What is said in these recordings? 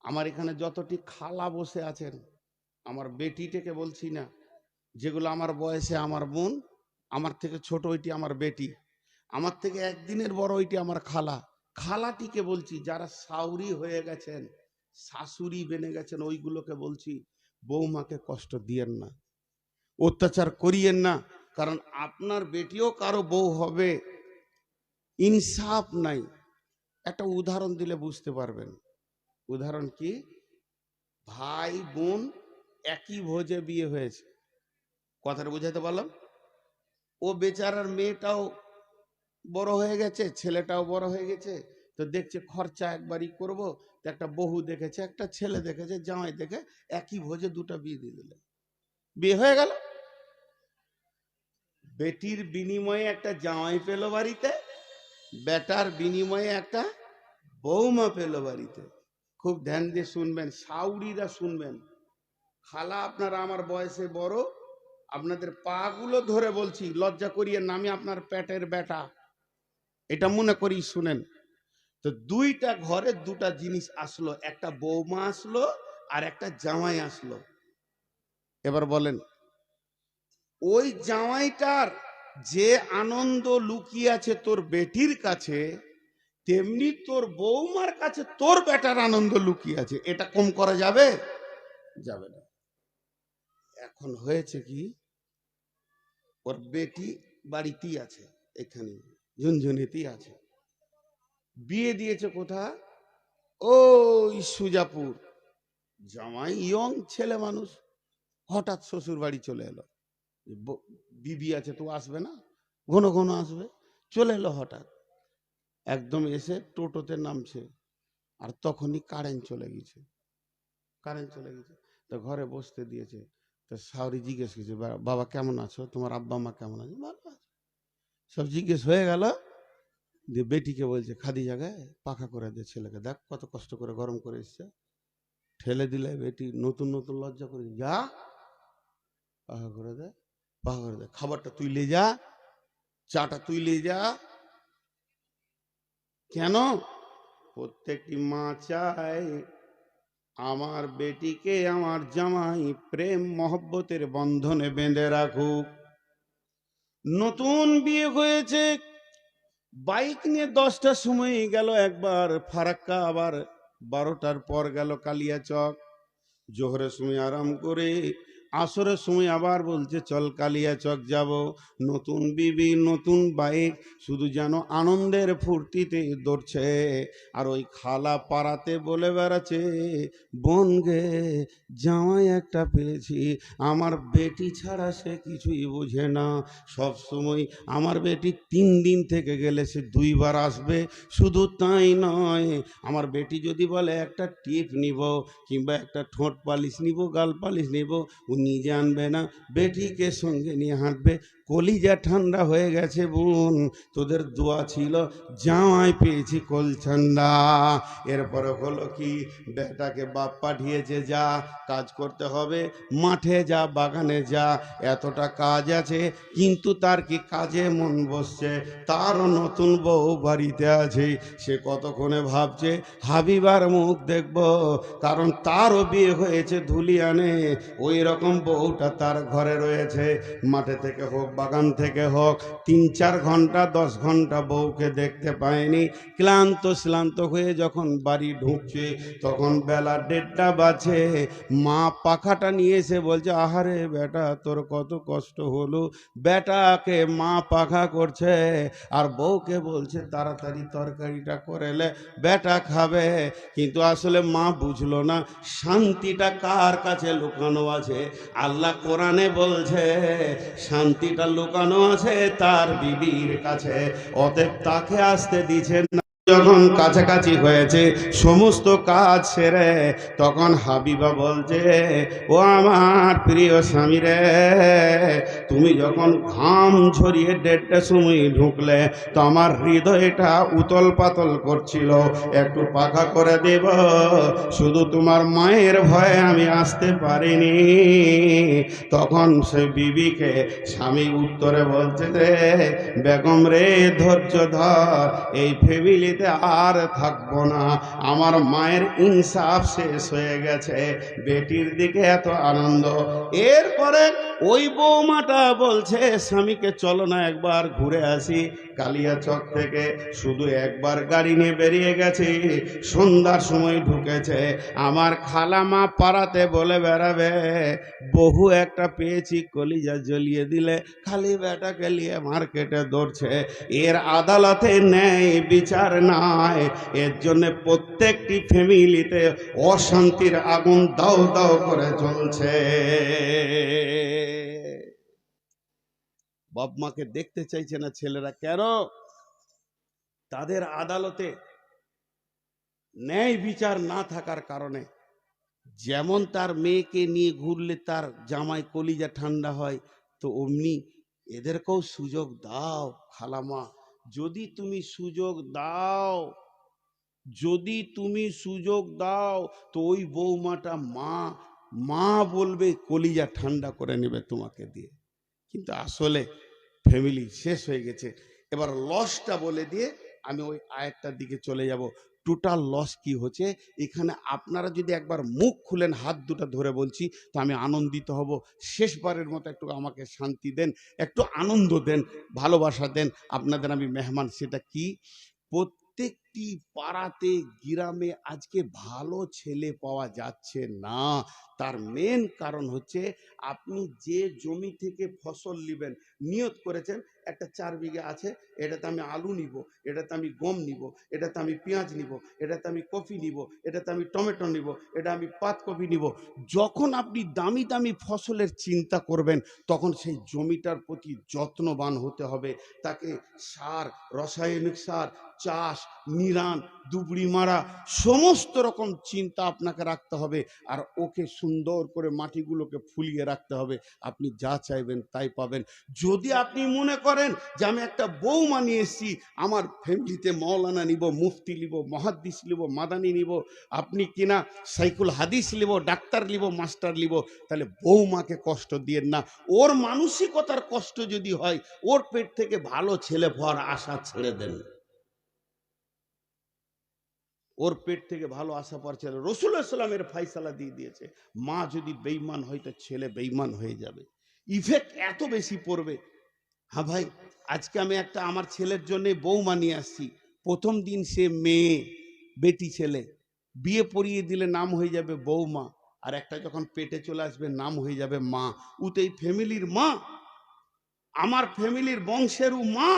আমার এখানে যতটি খালা বসে আছেন, আমার বেটিটাকে বলছি না, যেগুলো আমার বয়সে আমার বোন, আমার থেকে ছোট ওইটি আমার বেটি, আমার থেকে একদিনের বড় ওইটি আমার খালা, খালাটিকে বলছি, যারা সাউরি হয়ে গেছেন, শাশুড়ি বেনে গেছেন, ওইগুলোকে বলছি বৌমাকে কষ্ট দিয়েন না, অত্যাচার করিয়েন না। কারণ আপনার বেটিও কারো বউ হবে, ইনসাফ নাই। একটা উদাহরণ দিলে বুঝতে পারবেন। উদাহরণ কি? ভাই বোন একই ভোজে বিয়ে হয়েছে, কথাটা বুঝাতে পারলাম? ও বেচারার মেয়েটাও বড় হয়ে গেছে, ছেলেটাও বড় হয়ে গেছে, তো দেখছে খরচা একবারই করব, তো একটা বহু দেখেছে, একটা ছেলে দেখেছে, জামাই দেখে একই ভোজে দুটো বিয়ে দিয়ে দিলে, বিয়ে হয়ে গেল। বেটির বিনিময়ে একটা জামাই পেল বাড়িতে, বেটার বিনিময়ে একটা বৌমা পেল বাড়িতে। খুব ধ্যান দিয়ে শুনবেন, সাউরিরা শুনবেন। খালা আপনারা আমার বয়সে বড়, আপনাদের পা গুলো ধরে বলছি, লজ্জা করিয়ে না, আমি আপনার পেটের বেটা, এটা মনে করি শুনেন। তো দুইটা ঘরে দুটা জিনিস আসলো, একটা বৌমা আসলো আর একটা জামাই আসলো। এবার বলেন, ওই জামাইটার যে আনন্দ লুকিয়ে আছে তোর বেটির কাছে, তেমনি তোর বৌমার কাছে তোর বেটার আনন্দ লুকিয়ে আছে। এটা কম করা যাবে? যাবে না। এখন হয়েছে কি, ওর বেটি বাড়িতেই আছে, এখানে ঝুনঝুনিতেই আছে, বিয়ে দিয়েছে কোথা? ওই সুজাপুর। জামাই ইয়ং ছেলে মানুষ, হঠাৎ শ্বশুর বাড়ি চলে এলো। বিবি আছে তো আসবে না, ঘন ঘন আসবে, চলে এলো হঠাৎ, একদম এসে টোটোতে নামছে, আর তখনই কারেন্ট চলে গেছে। কারেন্ট চলে গেছে, তো ঘরে বসতে দিয়েছে। তো শাওরি জিজ্ঞেস করছে, বাবা কেমন আছো, তোমার আব্বা মা কেমন আছে? ভালো আছে, সব জিজ্ঞেস হয়ে গেল। দিয়ে বেটিকে বলছে, খাদি জায়গায় পাখা করে দে ছেলেকে, দেখ কত কষ্ট করে গরম করে এসছে। ঠেলে দিলে বেটি নতুন নতুন লজ্জা করে, যা পাখা করে দে, পাখা করে দে, খাবারটা তুই লে যা, চাটা তুই লে যা। কেন? প্রত্যেকটি মা চায় আমার বেটিকে আমার জামাই প্রেম মহব্বতের বন্ধনে বেঁধে রাখুক। নতুন বিয়ে হয়েছে, বাইক নিয়ে 10টার সময় গেল একবার ফারাক্কা, আবার 12টার পর গেল কালিয়াচক, জোহরের সময় আরাম করে আসরের সময় আবার বলছে চল কালিয়াচক যাব। নতুন বিবি নতুন বাইক, শুধু যেন আনন্দের ফুর্তিতে দৌড়ছে। আর ওই খালা পাড়াতে বলে বেড়াচ্ছে, বোন গে জামাই একটা পেয়েছি, আমার বেটি ছাড়া সে কিছুই বোঝে না। সব সময় আমার বেটি 3 দিন থেকে গেলে সে 2 বার আসবে। শুধু তাই নয়, আমার বেটি যদি বলে একটা টিপ নিব, কিংবা একটা ঠোঁট পালিশ নিব, গাল পালিশ নিব, ও নিজে আনবে না, বেটিকে সঙ্গে নিয়ে হাঁটবে। কলিজা ঠান্ডা হয়ে গেছে বোন, তোদের দোয়া ছিল, জামাই পেয়েছি কল ঠান্ডা। এরপরে হলো কি, বেটাকে বাপ পাঠিয়েছে, যা কাজ করতে হবে, মাঠে যা, বাগানে যা, এতটা কাজ আছে। কিন্তু তার কি কাজে মন বসছে? তারও নতুন বউ বাড়িতে আছে, সে কতক্ষণে ভাবছে হাবিবার মুখ দেখব, কারণ তারও বিয়ে হয়েছে ধুলিয়ানে, ওই রকম বউটা তার ঘরে রয়েছে। মাঠে থেকে হোক, বাগান থেকে হোক, 3-4 ঘন্টা 10 ঘন্টা বউকে দেখতে পায়নি। ক্লান্ত হয়ে যখন বাড়ি ঢুকছে, তখন বেলা 1:30 বাজে। মা পাখাটা নিয়ে এসে বলছে, আহারে বেটা তোর কত কষ্ট হলো। বেটাকে মা পাখা করছে, আর বউকে বলছে তাড়াতাড়ি তরকারিটা করেলে বেটা খাবে। কিন্তু আসলে মা বুঝলো না শান্তিটা কার কাছে লুকানো আছে। আল্লাহ কোরআনে বলছে শান্তিটা লুকানো আছে তার বিবির কাছে, অতএব তাকে আসতে দিচ্ছেন না। যখন কাছাকাছি হয়েছে সমস্ত কাজ সেরে, তখন হাবিবা বলছে, ও আমার প্রিয় স্বামী রে, তুমি যখন ঘাম ঝরিয়ে 1:30টার সময় ঢুকলে, তো আমার হৃদয়টা উতল পাতল করছিল, একটু পাখা করে দেব, শুধু তোমার মায়ের ভয়ে আমি আসতে পারিনি। তখন সে বিবিকে স্বামী উত্তরে বলছে, রে বেগম রে, ধৈর্য ধর, এই ফ্যামিলিতে পৃথিবীতে আর থাকবো না, আমার মায়ের ইনসাফ শেষ হয়ে গেছে, বেটির দিকে এত আনন্দ। এরপরে ওই বৌমাটা বলছে স্বামীকে চলো না একবার ঘুরে আসি কালিয়াচক থেকে। শুধু একবার গাড়ি নিয়ে বেরিয়ে গেছে, সন্ধ্যার সময় ঢুকেছে। আমার খালামা পাড়াতে বলে বেড়াবে বহু একটা পেয়েছি, কলিজা জ্বলিয়ে দিলে খালি বেটাকে নিয়ে মার্কেটে দৌড়ছে। এর আদালতে ন্যায় বিচার নাই, এর জন্য প্রত্যেকটি ফ্যামিলিতে অশান্তির আগুন দাও দাও করে জ্বলছে। বাপ মাকে দেখতে চাইছে না ছেলেরা, কেন? তাদের আদালতে ন্যায় বিচার না থাকার কারণে। যেমন তার মেয়েকে নিয়ে ঘুরলে তার জামাই কলিজা ঠান্ডা হয়, তো অমনি এদেরকেও সুযোগ দাও খালামা। যদি তুমি সুযোগ দাও, যদি তুমি সুযোগ দাও, তো ওই বৌমাটা মা বলবে, কলিজা ঠান্ডা করে নেবে তোমাকে দিয়ে। কিন্তু আসলে ফ্যামিলি শেষ হয়ে গেছে। এবার লসটা বলে দিয়ে আমি ওই আয়াতটার দিকে চলে যাব। টোটাল লস কি হচ্ছে এখানে, আপনারা যদি একবার মুখ খুলেন, হাত দুটো ধরে বলছি, তো আমি আনন্দিত হব। শেষবারের মতো একটু আমাকে শান্তি দেন, একটু আনন্দ দেন, ভালোবাসা দেন। আপনাদের আমি মেহমান। সেটা কি? প্রত্যেকটি পাড়াতে গ্রামে আজকে ভালো ছেলে পাওয়া যাচ্ছে না। তার মেন কারণ হচ্ছে আপনি যে জমি থেকে ফসল নেবেন, নিয়ত করেছেন একটা 4 বিঘা আছে, এটাতে আমি আলু নিব, এটাতে আমি গম নিব, এটাতে আমি পেঁয়াজ নিব, এটাতে আমি কফি নিব, এটাতে আমি টমেটো নিব, এটা আমি পাতকপি নিব। যখন আপনি দামি দামি ফসলের চিন্তা করবেন, তখন সেই জমিটার প্রতি যত্নবান হতে হবে। তাকে সার, রাসায়নিক সার, চাষ, নিরান, দুবড়ি মারা, সমস্ত রকম চিন্তা আপনাকে রাখতে হবে। আর ওকে সুন্দর করে মাটিগুলোকে ফুলিয়ে রাখতে হবে। আপনি যা চাইবেন তাই পাবেন। যদি আপনি মনে করেন যে আমি একটা বৌমা নিয়ে এসেছি, আমার ফ্যামিলিতে মৌলানা নিব, মুফতি নিব, মহাদ্দিস নিব, মাদানি নিব, আপনি কিনা সাইকুল হাদিস নিব, ডাক্তার নিব, মাস্টার নিব, তাহলে বৌমাকে কষ্ট দিয়েন না। ওর মানসিকতার কষ্ট যদি হয়, ওর পেট থেকে ভালো ছেলে হওয়ার আশা ছেড়ে দেন। ওর পেট থেকে ভালো আশা পাওয়ার ছেলে রাসূলুল্লাহ সাল্লামের ফায়সালা দিয়ে দিয়েছে। মা যদি বেঈমান হয় তো ছেলে বেঈমান হয়ে যাবে, ইফেক্ট এত বেশি পড়বে। হ্যাঁ ভাই, আজকে আমি একটা আমার ছেলের জন্য বৌমা নিয়ে আসছি। প্রথম দিন সে মেয়ে, বেটি ছেলে, বিয়ে পড়িয়ে দিলে নাম হয়ে যাবে বৌমা, আর একটা যখন পেটে চলে আসবে নাম হয়ে যাবে মা। উতেই ফ্যামিলির মা, আমার ফ্যামিলির বংশের মা।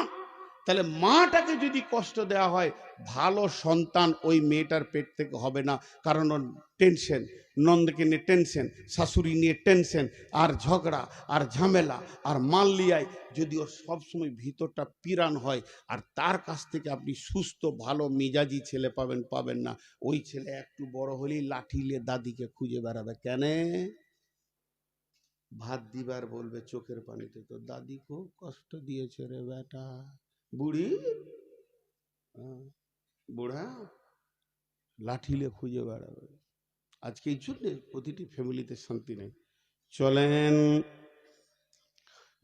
তাহলে মাটাকে যদি কষ্ট দেওয়া হয়, ভালো সন্তান ওই মেয়েটার পেট থেকে হবে না। কারণ ওর টেনশন, নন্দকে নিয়ে টেনশন, শাশুড়ি নিয়ে টেনশন, আর ঝগড়া আর ঝামেলা আর মাল্লিয়ায়, যদি ও সবসময় ভিতরটা পিরান হয়, আর তার কাছ থেকে আপনি সুস্থ ভালো মিজাজি ছেলে পাবেন না। ওই ছেলে একটু বড় হলেই লাঠি নিয়ে দাদিকে খুঁজে বেড়াবে। কেন? ভাত দিবার বলবে চোখের পানিতে, তো দাদি খুব কষ্ট দিয়েছে রে বেটা। বুড়ি, বুড়া লাঠিলে খুঁজে বেড়াবে। আজকে এই জন্যে প্রতিটি ফ্যামিলিতে শান্তি নেই। চলেন,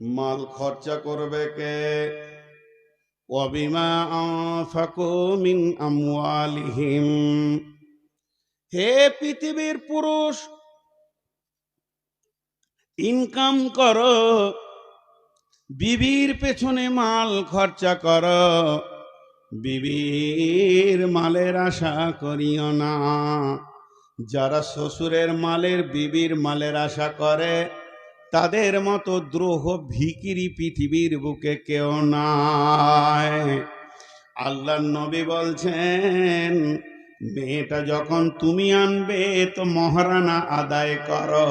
মাল খরচা করবে কে? ওয়াবিমা আনফাকু মিন আমওয়ালিহিম। হে পৃথিবীর পুরুষ, ইনকাম করো, বিবির পেছনে মাল খরচা করো, বিবির মালের আশা করিও না। যারা শ্বশুরের মালের, বিবির মালের আশা করে, তাদের মতো দ্রোহ ভিখিরি পৃথিবীর বুকে কেউ নাই। আল্লাহর নবী বলছেন, মেয়েটা যখন তুমি আনবে তো মহারানা আদায় করো।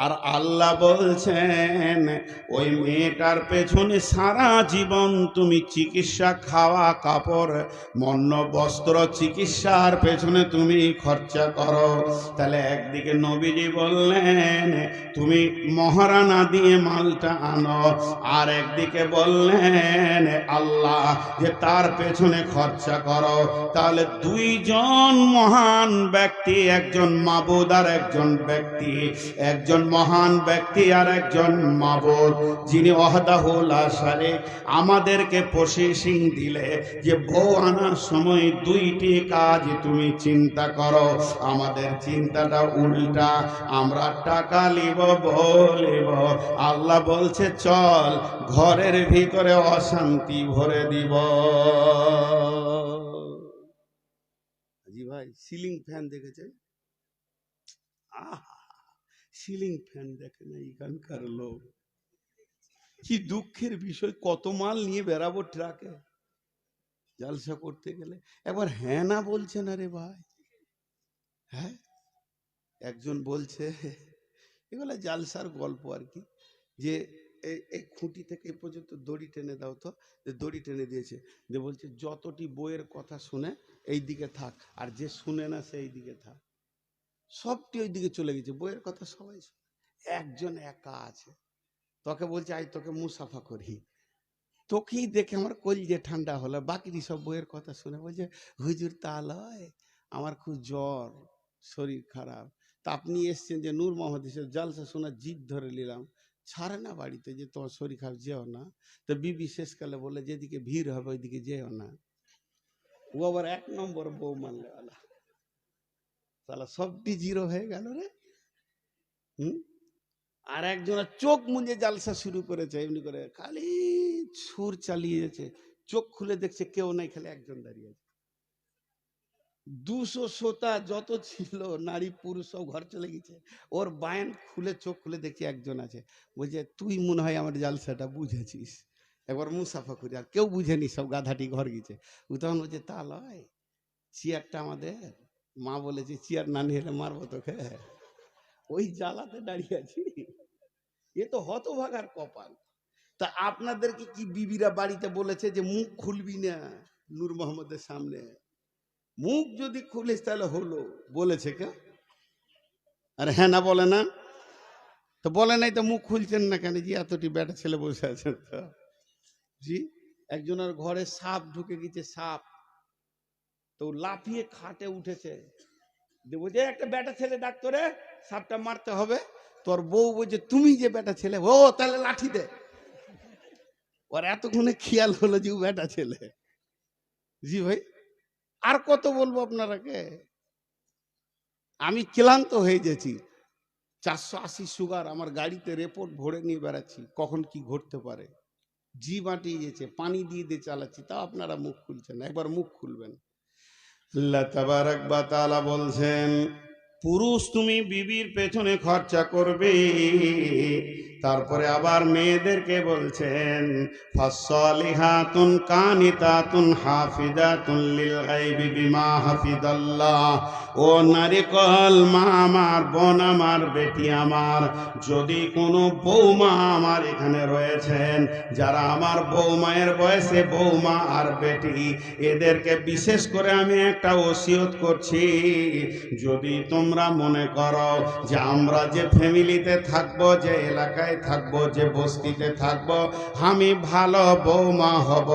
আর আল্লাহ বলছেন, ওই মেয়েটার পেছনে সারা জীবন তুমি চিকিৎসা, খাওয়া, কাপড়, মন্য, বস্ত্র, চিকিৎসার পেছনে তুমি খরচা করো। তাহলে একদিকে নবীজি বললেন তুমি মহারানা দিয়ে মালটা আনো, আর একদিকে বললেন আল্লাহ যে তার পেছনে খরচা করো। তাহলে দুইজন মহান ব্যক্তি, একজন মাবুদ আর একজন ব্যক্তি, একজন মহান ব্যক্তি আর একজন মাবুদ, যিনি ওয়াহদাহু লা শারীক। আমাদেরকে প্রসেসিং দিলে যে বউ আনার সময় দুইটি কাজ তুমি চিন্তা করো, আমাদের চিন্তাটা উল্টা। আমরা টাকা লিব, বলিব, আল্লাহ বলছে চল ঘরের ভিতরে অশান্তি ভরে দিব। জি ভাই, সিলিং ফ্যান দেখেছেন? সিলিং ফ্যান দেখে না এখানকার লোক। কি দুঃখের বিষয়, কত মাল নিয়ে বেড়াবো ট্রাকে জালসা করতে গেলে, একবার হ্যাঁ না বলছে না রে ভাই। হ্যাঁ, একজন বলছে, এগুলো জালসার গল্প আর কি, যে এই খুঁটি থেকে এ পর্যন্ত দড়ি টেনে দাও তো, দড়ি টেনে দিয়েছে, যে বলছে যতটি বইয়ের কথা শুনে এই দিকে থাক, আর যে শুনে না সেই দিকে থাক। সবটি ওই দিকে চলে গেছে, বইয়ের কথা সবাই শুনে, একজন একা আছে। তোকে বলছে আই তোকে মুসাফা করি, তোকেই দেখে আমার কলিজে ঠান্ডা হলো। বাকি সব বইয়ের কথা শুনে বলছে হুজুর তা লয়, আমার খুব জ্বর, শরীর খারাপ। তা আপনি এসছেন যে নূর মোহাম্মদ জালসা শোনার জিদ ধরে নিলাম, ছাড়ে না বাড়িতে যে তোমার শরীর খারাপ, যেও না। তো বিবি শেষকালে বলে যেদিকে ভিড় হবে ওইদিকে যেও না। ও আবার 1 নম্বর বউ মানলে আলা, তাহলে সবটি জিরো হয়ে গেল রে। হুম। আর একজনের চোখ মুজে জালসা শুরু করেছে, এমনি করে খালি সুর চালিয়ে যাচ্ছে, চোখ খুলে দেখছে কেউ নাই, খালি একজন দাঁড়িয়ে আছে। 200 শ্রোতা যত ছিল নারী পুরুষ সব ঘর চলে গেছে, ওর বায়ান খুলে চোখ খুলে দেখছি একজন আছে। বলছে তুই মনে হয় আমার জালসাটা বুঝেছিস, একবার মুসাফা করি। আর কেউ বুঝেনি, সব গাধাটি ঘর গেছে। ও তখন বলছে তা লয়, চেয়ারটা আমাদের, মা বলেছে চেয়ার না নিয়ে মারবো তোকে, ওই জ্বালাতে দাঁড়িয়ে আছি। এ তো হতভাগার কপাল। তা আপনাদেরকে কি বিবিরা বাড়িতে বলেছে যে মুখ খুলবি না নূর মোহাম্মদের সামনে? মুখ যদি খুলিস তাহলে হলো, বলেছে কে? আর হ্যাঁ না বলে না? তো বলে নাই তো মুখ খুলছেন না কেন? জি এতটি বেটা ছেলে বসে আছেন তো। জি, একজনের ঘরে সাপ ঢুকে গেছে, সাপ। তো লাফিয়ে খাটে উঠেছে, বলছে একটা বেটা ছেলে ডাক্তারে, সাপটা মারতে হবে। তোর বউ বলছে তুমি যে বেটা ছেলে, ও তাহলে লাঠি দে। ওর এতক্ষণে খেয়াল হলো যে ও বেটা ছেলে। জি ভাই, আর কত বলবো আপনারাকে, আমি ক্লান্ত হয়ে গেছি। 480 সুগার, আমার গাড়িতে রিপোর্ট ভরে নিয়ে বেড়াচ্ছি, কখন কি ঘটতে পারে। জি মাটিয়ে গেছে, পানি দিয়ে দিয়ে চালাচ্ছি, তাও আপনারা মুখ খুলছেন না। একবার মুখ খুলবেন। আল্লাহ তাবারাক ওয়া তাআলা বলছেন, পুরুষ তুমি বিবির পেছনে খরচা করবে। তারপরে আবার মেয়েদেরকে বলছেন ফাসসালিহাতুন কানিতাতুন হাফিজাতুন লিল গায়বি বিমা হাফিজাল্লাহ। ও নারীকল মা আমার, বোন আমার, বেটি আমার, যদি কোনো বৌমা আমার এখানে রয়েছেন, যারা আমার বৌমায়ের বয়সে বৌমা আর বেটি, এদেরকে বিশেষ করে আমি একটা ওসিয়ত করছি, যদি তোমরা মনে করো যে আমরা যে ফ্যামিলিতে থাকবো, যে এলাকায় থাকবো, যে বস্তিতে থাকবো, আমি ভালো বৌমা হব,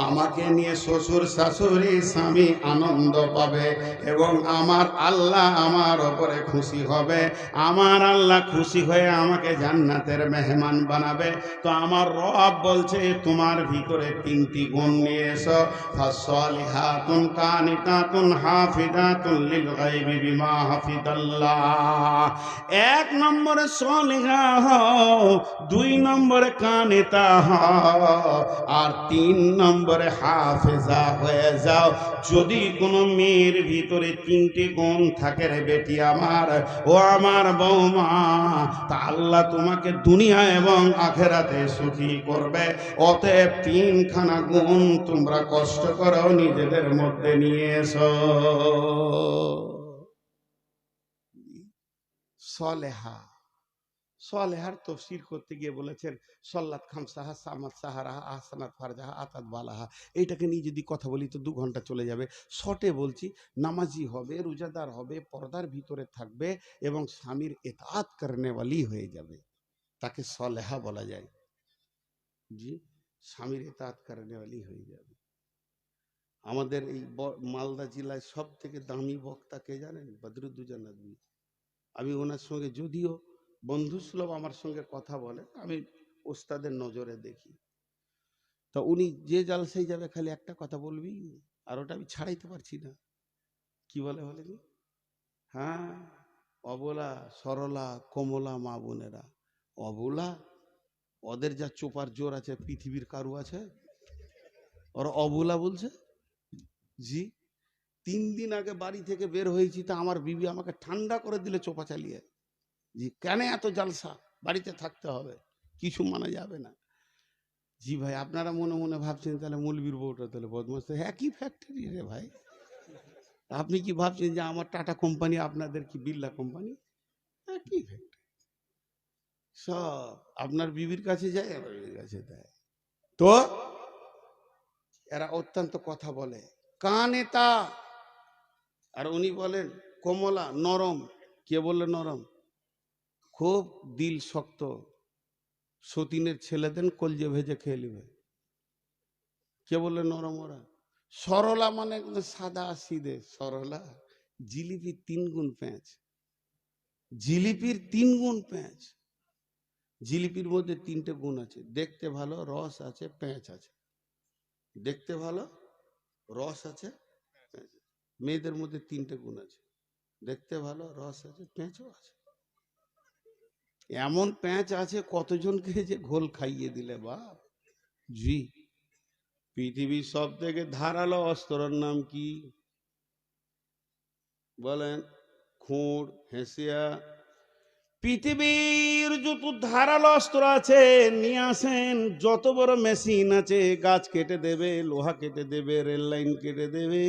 আমাকে নিয়ে শ্বশুর শাশুড়ি স্বামী আনন্দ পাবে, এবং আমার আল্লাহ আমার ওপরে খুশি হবে, আমার আল্লাহ খুশি হয়ে আমাকে জান্নাতের মেহমান বানাবে, তো আমার রব বলছে তোমার ভিতরে 3টি গুণ নিয়ে এসো। ফাসসালিহাতুন কানিতাতুন হাফিজাতুন লিল গায়বি বিমা হাফিজাল্লাহ। 1 নম্বরে সালিহা হও, 2 নম্বরে কানিতা হও, আর 3 নম্বরে হাফেজা হয়ে যাও। যদি কোনো মেয়ের ভিতরে 3টি গুণ থাকে রে বেটি আমার, ও আমার বৌমা, তা আল্লাহ তোমাকে দুনিয়া এবং আখেরাতে সুখী করবে। অতএব 3খানা গুণ তোমরা কষ্ট করো নিজেদের মধ্যে নিয়ে এসো। সলেহা, সলেহার তফসির করতে গিয়ে বলেছেন সল্লাত খামসাহা, সামাত সাহারাহা, আহসানাত ফারজাহা, আতাত বালাহা। এইটাকে নিয়ে যদি কথা বলি তো 2 ঘন্টা চলে যাবে। শর্টে বলছি, নামাজি হবে, রোজাদার হবে, পর্দার ভিতরে থাকবে, এবং স্বামীর ইতাআত করনেওয়ালি হয়ে যাবে, তাকে সলেহা বলা যায়। জি, স্বামীর ইতাআত করনেওয়ালি হয়ে যাবে। আমাদের এই মালদা জেলায় সব থেকে দামি বক্তা কে জানেন? বদরুদ্দোজা নদভী। আমি ওনার সঙ্গে যদিও বন্ধু সুলভ আমার সঙ্গে কথা বলে, আমি ওস্তাদের নজরে দেখি। তা উনি যে জালসায় যাবে খালি একটা কথা বলবি, আর ওটা আমি ছাড়াইতে পারছি না। কি বলে বলেনি? হ্যাঁ, অবলা সরলা কমলা মা বোনেরা, অবলা, ওদের যা চোপার জোর আছে পৃথিবীর কারু আছে? ওরা অবলা বলছে। জি, 3 দিন আগে বাড়ি থেকে বের হয়েছি, তা আমার বিবি আমাকে ঠান্ডা করে দিলে চোপা চালিয়ে। জি, কেন এত জালসা, বাড়িতে থাকতে হবে, কিছু মানা যাবে না। জি ভাই, আপনারা মনে মনে ভাবছেন তাহলে মৌলবীর বউটা তাহলে বদমাস। হ্যাঁ, কি ফ্যাক্টরি রে ভাই? আপনি কি ভাবছেন যে আমার টাটা কোম্পানি আপনাদের কি বিড়লা কোম্পানি? হ্যাঁ, কি ফ্যাক্টরি? সব আপনার বিবির কাছে যায়, আমার বিবির কাছে দেয়। তো এরা অত্যন্ত কথা বলে, কানে তা। আর উনি বলেন কমলা, নরম। কে বললে নরম? খুব দিল শক্ত, সতীনের ছেলেদের কলজে ভেজে খেয়ে নিবে। কে বললে নরম ওরা? সরলা মানে একদম সাদা সিধে সরলা। জিলিপির 3 গুণ পেঁচ, জিলিপির 3 গুণ পেঁচ। জিলিপির মধ্যে 3টে গুণ আছে, দেখতে ভালো, রস আছে, পেঁচ আছে। দেখতে ভালো, রস আছে, পেঁচ আছে। মেয়েদের মধ্যে 3টে গুণ আছে, দেখতে ভালো, রস আছে, পেঁচও আছে। এমন পেঁচ আছে কতজনকে যে ঘোল খাইয়ে দিলে বাপ। জি, পৃথিবীর সব থেকে ধারালো অস্ত্রের নাম কি বলেন? খুঁড়, হেঁসিয়া। পৃথিবীর যত ধারালো অস্ত্র আছে নিয়ে আসেন, যত বড় মেশিন আছে, গাছ কেটে দেবে, লোহা কেটে দেবে, রেল লাইন কেটে দেবে,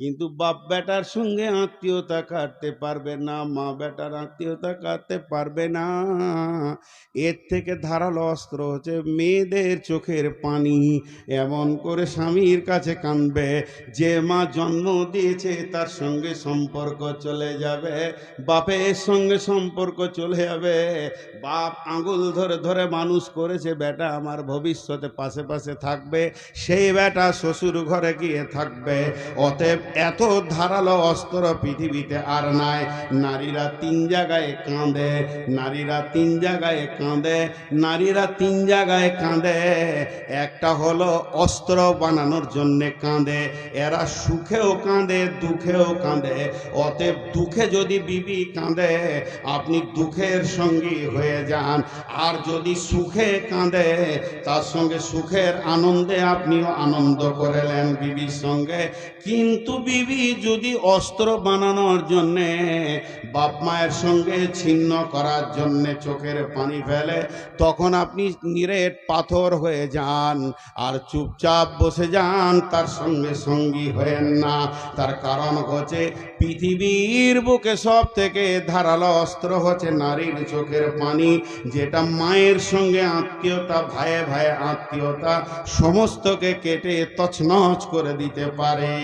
কিন্তু বাপ বেটার সঙ্গে আত্মীয়তা কাটতে পারবে না, মা বেটার আত্মীয়তা কাটতে পারবে না। এর থেকে ধারালো অস্ত্র হচ্ছে মেয়েদের চোখের পানি। এমন করে স্বামীর কাছে কাঁদবে, যে মা জন্ম দিয়েছে তার সঙ্গে সম্পর্ক চলে যাবে, বাপের সঙ্গে সম্পর্ক চলে যাবে। বাপ আঙুল ধরে ধরে মানুষ করেছে, বেটা আমার ভবিষ্যতে পাশে পাশে থাকবে, সেই বেটা শ্বশুর ঘরে গিয়ে থাকবে। অতএব এত ধারালো অস্ত্র পৃথিবীতে আর নাই। নারীরা 3 জায়গায় কাঁদে, নারীরা 3 জায়গায় কাঁদে, নারীরা 3 জায়গায় কাঁদে। একটা হলো অস্ত্র বানানোর জন্য কাঁদে, এরা সুখেও কাঁদে, দুঃখেও কাঁদে। অতএব দুঃখে যদি বিবি কাঁদে, আপনি দুঃখের সঙ্গী হয়ে যান। আর যদি সুখে কাঁদে, তার সঙ্গে সুখের আনন্দে আপনিও আনন্দ করলেন বিবির সঙ্গে। কিন্তু বিবি যদি অস্ত্র বানানোর জন্যে, বাপ মায়ের সঙ্গে ছিন্ন করার জন্যে চোখের পানি ফেলে, তখন আপনি নিরেট পাথর হয়ে যান আর চুপচাপ বসে যান, তার সঙ্গে সঙ্গী হয়েন না। তার কারণ হচ্ছে পৃথিবীর বুকে সব থেকে ধারালো অস্ত্র হচ্ছে নারীর চোখের পানি, যেটা মায়ের সঙ্গে আত্মীয়তা, ভাইয়ে ভাইয়ে আত্মীয়তা সমস্তকে কেটে তছনছ করে দিতে পারে।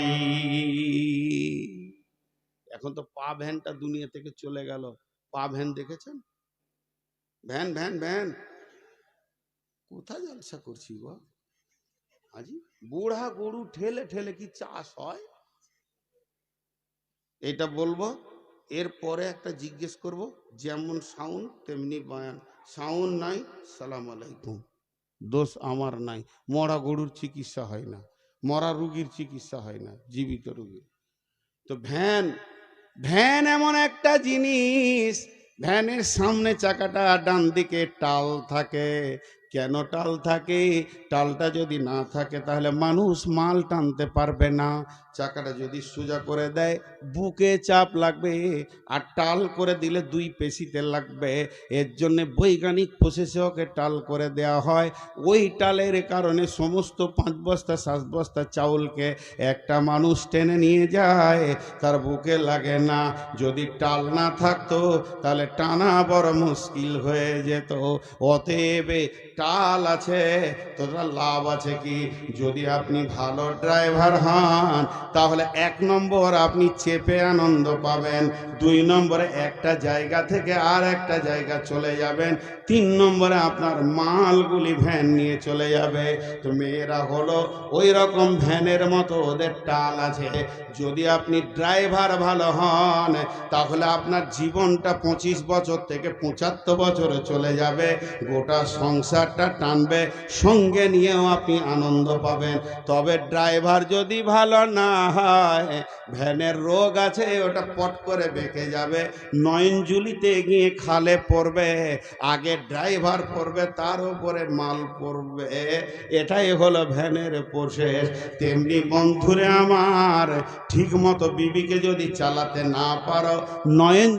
এখন তো পা ভ্যানটা দুনিয়া থেকে চলে গেল। পা ভ্যান দেখেছেন? ভ্যান ভ্যান ভ্যান কোথায় জলসা করছি গো আজি? বুড়া গরু ঠেলে ঠেলে কি চাষ হয়? এটা বলবো, এরপরে একটা জিজ্ঞেস করব, যেমন সাউন্ড তেমনি বয়ান। সাউন্ড নাই, সালাম আলাইকুম। দোষ আমার নাই। মরা গরুর চিকিৎসা হয় না, মরা রুগীর চিকিৎসা হয় না, জীবিত রুগীর। তো ভ্যান, ভ্যান এমন একটা জিনিস, ভ্যানের সামনে চাকাটা ডান দিকে টাল থাকে। কেন টাল থাকে? টালটা যদি না থাকে তাহলে মানুষ মাল টানতে পারবে না। চাকাটা যদি সোজা করে দেয় বুকে চাপ লাগবে, আর টাল করে দিলে 2 পেশিতে লাগবে। এর জন্য বৈজ্ঞানিক প্রসেসে ওকে টাল করে দেওয়া হয়। ওই টালের কারণে সমস্ত 5 বস্তা 7 বস্তা চাউলকে একটা মানুষ টেনে নিয়ে যায়, তার বুকে লাগে না। যদি টাল না থাকতো তাহলে টানা বড় মুশকিল হয়ে যেত। অতএব টাল আছে, তোরা লাভ আছে কি? যদি আপনি ভালো ড্রাইভার হন তাহলে 1 নম্বর আপনি চেপে আনন্দ পাবেন, 2 নম্বরে একটা জায়গা থেকে আর একটা জায়গা চলে যাবেন, 3 নম্বরে আপনার মালগুলি ভ্যান নিয়ে চলে যাবে। তো মেয়েরা হলো ওই রকম ভ্যানের মতো, ওদের টাল আছে। যদি আপনি ড্রাইভার ভালো হন তাহলে আপনার জীবনটা 25 বছর থেকে 75 বছরে চলে যাবে, গোটা সংসারটা টানবে, সঙ্গে নিয়েও আপনি আনন্দ পাবেন। তবে ড্রাইভার যদি ভালো না হয়, ভ্যানের রোগ আছে, ওটা পট করে বেঁকে যাবে, নয়নজুলিতে গিয়ে খালে পড়বে, আগে ড্রাইভার পড়বে, তার উপরে মাল পড়বে। এটাই হলো ভ্যানের প্রসেস। তেমনি বন্ধুরে আমার, ঠিক মতো বিবিকে যদি চালাতে না পারো, নয়ন